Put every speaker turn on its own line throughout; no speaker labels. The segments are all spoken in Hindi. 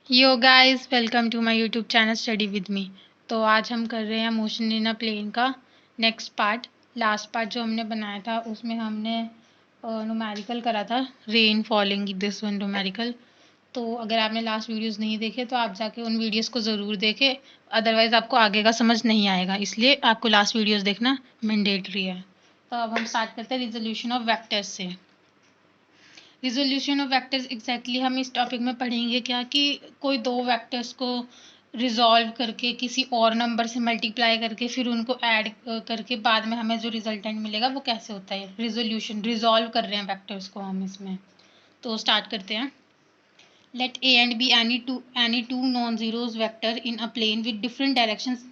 Yo guys, welcome to my YouTube channel study with me. तो आज हम कर रहे हैं मोशन इन अ प्लेन का नेक्स्ट पार्ट। लास्ट पार्ट जो हमने बनाया था उसमें हमने न्यूमेरिकल करा था, rain falling this one numerical. तो अगर आपने लास्ट वीडियोस नहीं देखे तो आप जाके उन वीडियोस को ज़रूर देखें, अदरवाइज़ आपको आगे का समझ नहीं आएगा, इसलिए आपको लास्ट वीडियोस देखना मैंडेटरी है। तो अब हम स्टार्ट करते हैं रिजोल्यूशन ऑफ वेक्टर्स से। रिजोल्यूशन ऑफ वेक्टर्स एग्जैक्टली हम इस टॉपिक में पढ़ेंगे क्या कि कोई दो वेक्टर्स को रिजॉल्व करके किसी और नंबर से मल्टीप्लाई करके फिर उनको ऐड करके बाद में हमें जो रिजल्टेंट मिलेगा वो कैसे होता है। रिजोल्यूशन रिजॉल्व कर रहे हैं वेक्टर्स को हम इसमें। तो स्टार्ट करते हैं। Let A and B any two non-zeros vector in a plane with different directions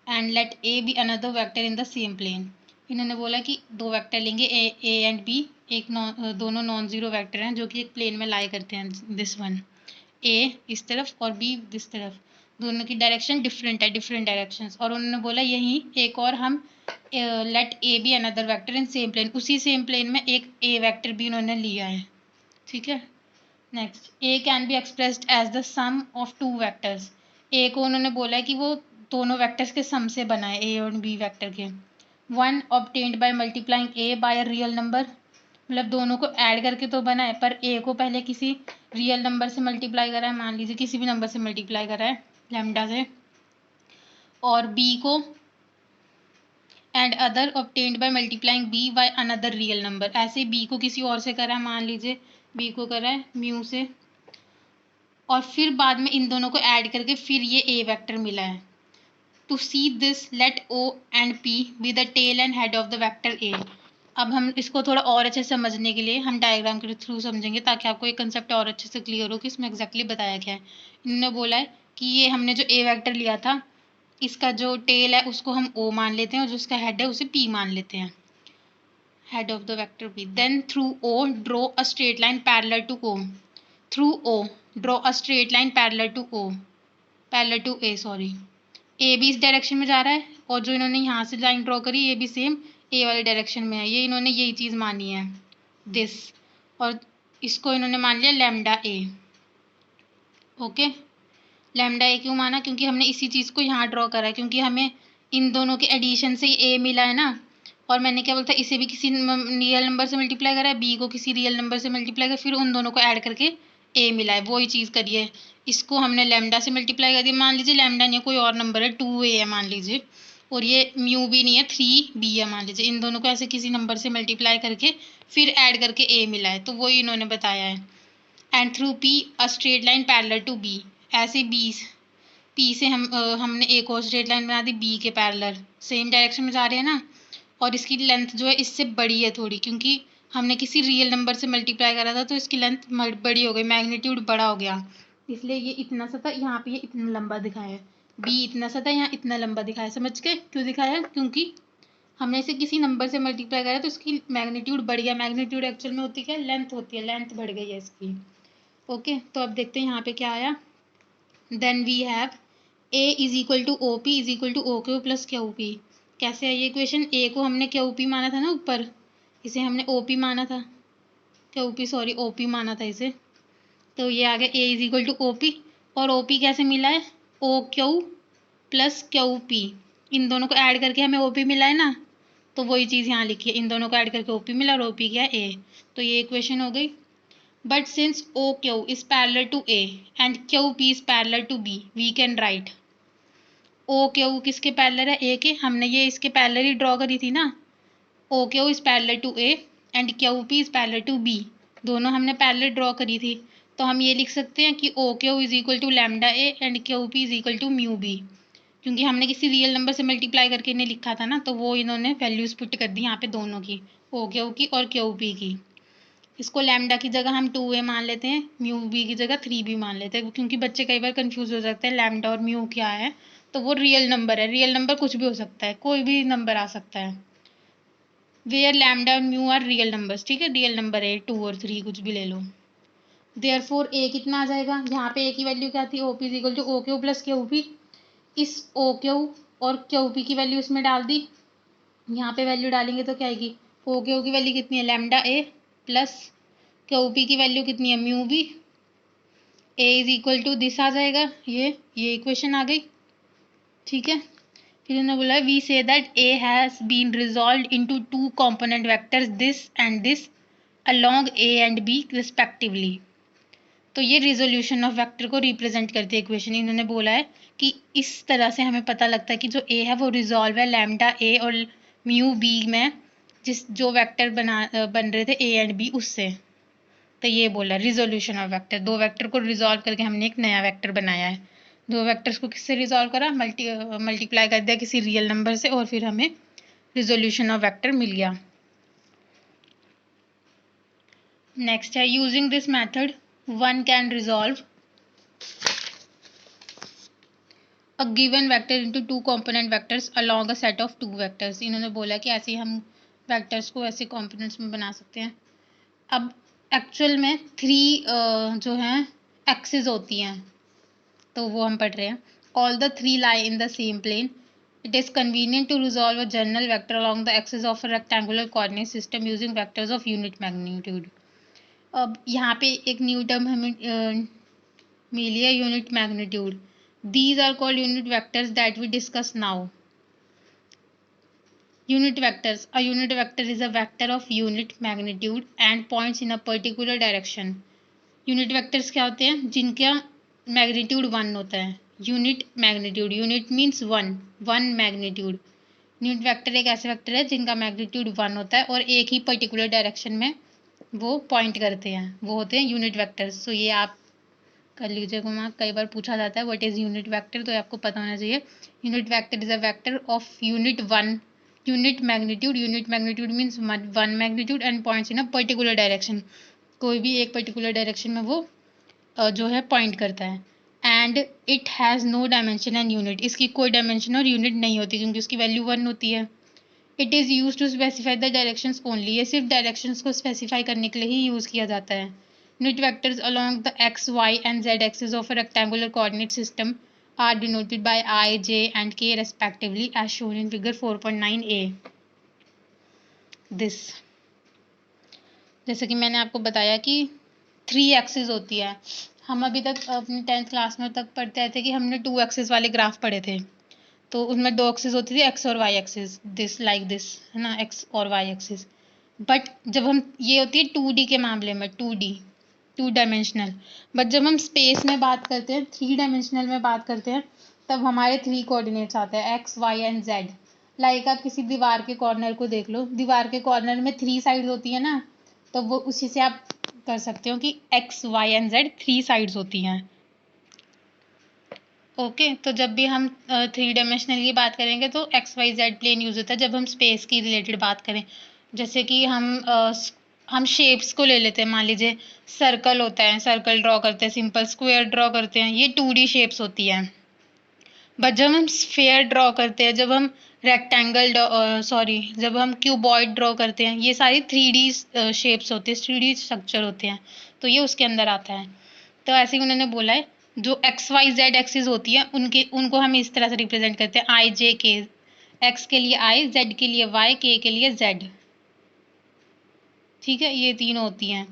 and let A B another vector in the same plane. इन्होंने बोला कि दो वेक्टर लेंगे ए एंड बी, दोनों नॉन जीरो वेक्टर हैं जो कि एक प्लेन में लाई करते हैं। दिस वन ए इस तरफ और बी दिस तरफ, दोनों की डायरेक्शन डिफरेंट है, डिफरेंट डायरेक्शंस। और उन्होंने बोला यहीं एक और हम let A B another vector in same plane, उसी सेम प्लेन में एक ए वेक्टर भी उन्होंने लिया है। ठीक है। Next, A can be expressed as the sum of two vectors. A को उन्होंने बोला है कि वो दोनों वेक्टर्स के सम से बना है, ए और बी वेक्टर के। One obtained by multiplying A by a real number, मतलब दोनों को ऐड करके तो बना है, पर ए को पहले किसी रियल नंबर से मल्टीप्लाई करा है, मान लीजिए किसी भी नंबर से मल्टीप्लाई करा है लैम्डा से, और बी को and other obtained by multiplying B by another real number. ऐसे बी को किसी और से करा है, मान लीजिए बी को करा है म्यू से, और फिर बाद में इन दोनों को ऐड करके फिर ये ए वेक्टर मिला है। To see this let O and P be the tail and head of the vector A. अब हम इसको थोड़ा और अच्छे से समझने के लिए हम डायग्राम के थ्रू समझेंगे, ताकि आपको एक कंसेप्ट और अच्छे से क्लियर हो कि इसमें एग्जैक्टली बताया क्या है। इन्होंने बोला है कि ये हमने जो ए वेक्टर लिया था, इसका जो टेल है उसको हम ओ मान लेते हैं और जो उसका हेड है उसे पी मान लेते हैं, head of the vector P. Then through O draw a straight line parallel to O. Through O draw a straight line parallel to O, parallel to A sorry. A भी इस डायरेक्शन में जा रहा है और जो इन्होंने यहाँ से लाइन ड्रॉ करी ये भी सेम ए वाली डायरेक्शन में है, ये इन्होंने यही चीज़ मानी है दिस, और इसको इन्होंने मान लिया लैम्डा ए। ओके, लैम्डा ए क्यों माना? क्योंकि हमने इसी चीज़ को यहाँ ड्रॉ करा है, क्योंकि हमें इन दोनों के एडिशन से ए मिला है ना। और मैंने क्या बोलता, इसे भी किसी रियल नंबर से मल्टीप्लाई करा है, बी को किसी रियल नंबर से मल्टीप्लाई करा, फिर उन दोनों को ऐड करके ए मिला है, वही चीज़ करी है। इसको हमने लैम्डा से मल्टीप्लाई कर दिया, मान लीजिए लैम्डा नहीं है, कोई और नंबर है, 2a है मान लीजिए, और ये म्यू भी नहीं है, 3b है मान लीजिए। इन दोनों को ऐसे किसी नंबर से मल्टीप्लाई करके फिर ऐड करके ए मिला है, तो वही इन्होंने बताया है। And through P a straight line parallel to B, ऐसे पी से हमने एक और स्ट्रेट लाइन बना दी बी के पैरेलल, सेम डायरेक्शन में जा रहे हैं ना। और इसकी लेंथ जो है इससे बड़ी है थोड़ी, क्योंकि हमने किसी रियल नंबर से मल्टीप्लाई करा था तो इसकी लेंथ बड़ी हो गई, मैग्नीट्यूड बड़ा हो गया, इसलिए ये इतना सा था, यहाँ पे ये इतना लंबा दिखाया है। बी इतना सा था, यहाँ इतना लंबा दिखाया है। समझ गए क्यों दिखाया है? क्योंकि हमने इसे किसी नंबर से मल्टीप्लाई करा तो इसकी मैग्नीट्यूड बढ़ गया। मैग्नीट्यूड एक्चुअल में होती क्या है? लेंथ होती है, लेंथ बढ़ गई है इसकी। ओके, तो अब देखते हैं यहाँ पे क्या आया। Then we have A is equal to O P is equal to O Q plus Q P. कैसे है ये इक्वेशन? ए को हमने क्यू पी माना था ना ऊपर, इसे हमने ओ पी माना था, Q P sorry O P माना था इसे, तो ये आ गया A is equal to O P. और ओ पी कैसे मिला है? O Q plus Q P, इन दोनों को ऐड करके हमें ओ पी मिला है ना, तो वही चीज़ यहाँ लिखी है, इन दोनों को ऐड करके ओ पी मिला और ओ पी क्या है? ए। तो ये इक्वेशन हो गई। But since OQ is parallel to A and QP is parallel to B, we can write OQ किसके पैरेलल है? A के। हमने ये इसके पैरेलल ही ड्रॉ करी थी ना। OQ is parallel to A and QP is parallel to B, दोनों हमने पैरेलल ड्रॉ करी थी। तो हम ये लिख सकते हैं कि OQ is equal to lambda A and QP is equal to mu B, क्योंकि हमने किसी रियल नंबर से मल्टीप्लाई करके इन्हें लिखा था ना, तो वो इन्होंने वैल्यूज पुट कर दी यहाँ पे दोनों की, OQ की और QP की। इसको लैम्डा की जगह हम 2a मान लेते हैं, म्यू बी की जगह 3b मान लेते हैं, क्योंकि बच्चे कई बार कंफ्यूज हो जाते हैं लैम्डा और म्यू क्या है। तो वो रियल नंबर है, रियल नंबर कुछ भी हो सकता है, कोई भी नंबर आ सकता है। वेयर लैम्डा और म्यू आर रियल नंबर्स, ठीक है, रियल नंबर है 2 और 3 कुछ भी ले लो। देयरफॉर ए कितना आ जाएगा? यहाँ पे ए की वैल्यू क्या थी? O P is equal to O Q plus Q P. इस ओ क्यू और क्यू पी की वैल्यू इसमें डाल दी, यहाँ पे वैल्यू डालेंगे तो क्या आएगी? ओ क्यू की वैल्यू कितनी है? Lambda A plus Q P की वैल्यू कितनी है? Mu B A is equal to this आ जाएगा, ये इक्वेशन आ गई, ठीक है। फिर उन्होंने बोला we say that A has been resolved into two component vectors this and this along A and B respectively. तो ये रिजोल्यूशन ऑफ वेक्टर को रिप्रेजेंट करती है इक्वेशन। इन्होंने बोला है कि इस तरह से हमें पता लगता है कि जो ए है वो रिजॉल्व है लैम्डा ए और म्यू बी में, जो वेक्टर बन रहे थे ए एंड बी उससे। तो ये बोला रिजोल्यूशन ऑफ वेक्टर, दो वेक्टर को रिजॉल्व करके हमने एक नया वेक्टर बनाया है। दो वेक्टर्स को किससे रिजॉल्व करा, मल्टीप्लाई कर दिया किसी रियल नंबर से, और फिर हमें रिजोल्यूशन ऑफ वेक्टर मिल गया। नेक्स्ट है using this method one can resolve a given vector into two component vectors along a set of two vectors. इन्होंने बोला कि ऐसे हम वेक्टर्स को ऐसे कंपोनेंट्स में बना सकते हैं। अब एक्चुअल में थ्री जो हैं एक्सिस होती हैं, तो वो हम पढ़ रहे हैं। All the three lie in the same plane, it is convenient to resolve a general vector along the axis of a rectangular coordinate system using vectors of unit magnitude. अब यहाँ पे एक न्यू टर्म हमें मिली है, unit magnitude. These are called unit vectors that we discuss now. Unit vectors. A unit vector is a vector of unit magnitude and points in a particular direction. Unit vectors क्या होते हैं, जिनका मैग्नीट्यूड 1 होता है। Unit magnitude, unit means one magnitude. Unit vector एक ऐसे वेक्टर है जिनका मैग्नीट्यूड 1 होता है और एक ही पर्टिकुलर डायरेक्शन में वो पॉइंट करते हैं, वो होते हैं यूनिट वेक्टर्स। तो ये आप कर लीजिएगा, वहाँ कई बार पूछा जाता है व्हाट इज यूनिट वेक्टर, तो आपको पता होना चाहिए। Unit vector is a vector of unit magnitude means one magnitude and points in a particular direction. कोई भी एक पर्टिकुलर डायरेक्शन में वो जो है पॉइंट करता है। And it has no dimension and unit, इसकी कोई डायमेंशन और यूनिट नहीं होती क्योंकि उसकी वैल्यू 1 होती है। It is used to specify the directions only, ये सिर्फ डायरेक्शंस को स्पेसिफाई करने के लिए ही यूज़ किया जाता है। Unit vectors along the x, y and z axis of a rectangular coordinate system are denoted by I, J and K respectively as shown in figure 4.9a. This, जैसे कि मैंने आपको बताया कि 3 एक्सिस होती है। हम अभी तक अपनी 10th क्लास में तक पढ़ते थे कि हमने 2 एक्सिस वाले ग्राफ पढ़े थे, तो उनमें 2 एक्सिस होती थी, एक्स और Y axis, this like this है ना, एक्स और वाई एक्सिस। बट जब हम, ये होती है 2D के मामले में, 2D 2 डायमेंशनल। बट जब हम स्पेस में बात करते हैं, 3 डायमेंशनल में बात करते हैं, तब हमारे 3 कोऑर्डिनेट्स आते हैं, X Y and Z. Like आप किसी दीवार के कॉर्नर को देख लो, दीवार के कॉर्नर में 3 साइड्स होती है ना, तो वो उसी से आप कर सकते हो कि X Y and Z 3 sides होती हैं। ओके तो जब भी हम 3 डायमेंशनल की बात करेंगे तो X Y Z plane use होता है। जब हम स्पेस की रिलेटेड बात करें, जैसे कि हम शेप्स को ले लेते हैं, मान लीजिए सर्कल होता है, सर्कल ड्रॉ करते हैं, सिंपल स्क्वायर ड्रॉ करते हैं, ये 2D शेप्स होती हैं। बट जब हम स्फेयर ड्रॉ करते हैं, जब हम रेक्टेंगल जब हम क्यूबॉइड ड्रॉ करते हैं, ये सारी 3D शेप्स होती है, 3D स्ट्रक्चर होते हैं, तो ये उसके अंदर आता है। तो ऐसे ही उन्होंने बोला है जो एक्स वाई जेड एक्सिस होती है उनको हम इस तरह से रिप्रेजेंट करते हैं, आई जे के, एक्स के लिए आई, जेड के लिए वाई, के लिए जेड, ठीक है, ये 3 होती हैं।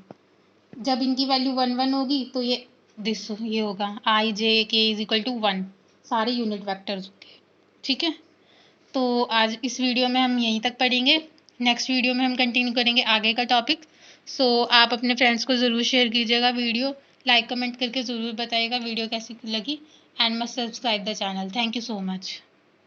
जब इनकी वैल्यू 1 होगी तो ये होगा आई जे के इज इक्वल टू 1, सारे यूनिट वेक्टर्स होंगे, ठीक है। तो आज इस वीडियो में हम यहीं तक पढ़ेंगे, नेक्स्ट वीडियो में हम कंटिन्यू करेंगे आगे का टॉपिक। सो आप अपने फ्रेंड्स को ज़रूर शेयर कीजिएगा वीडियो, लाइक कमेंट करके ज़रूर बताइएगा वीडियो कैसी लगी, and must subscribe the channel. Thank you so much.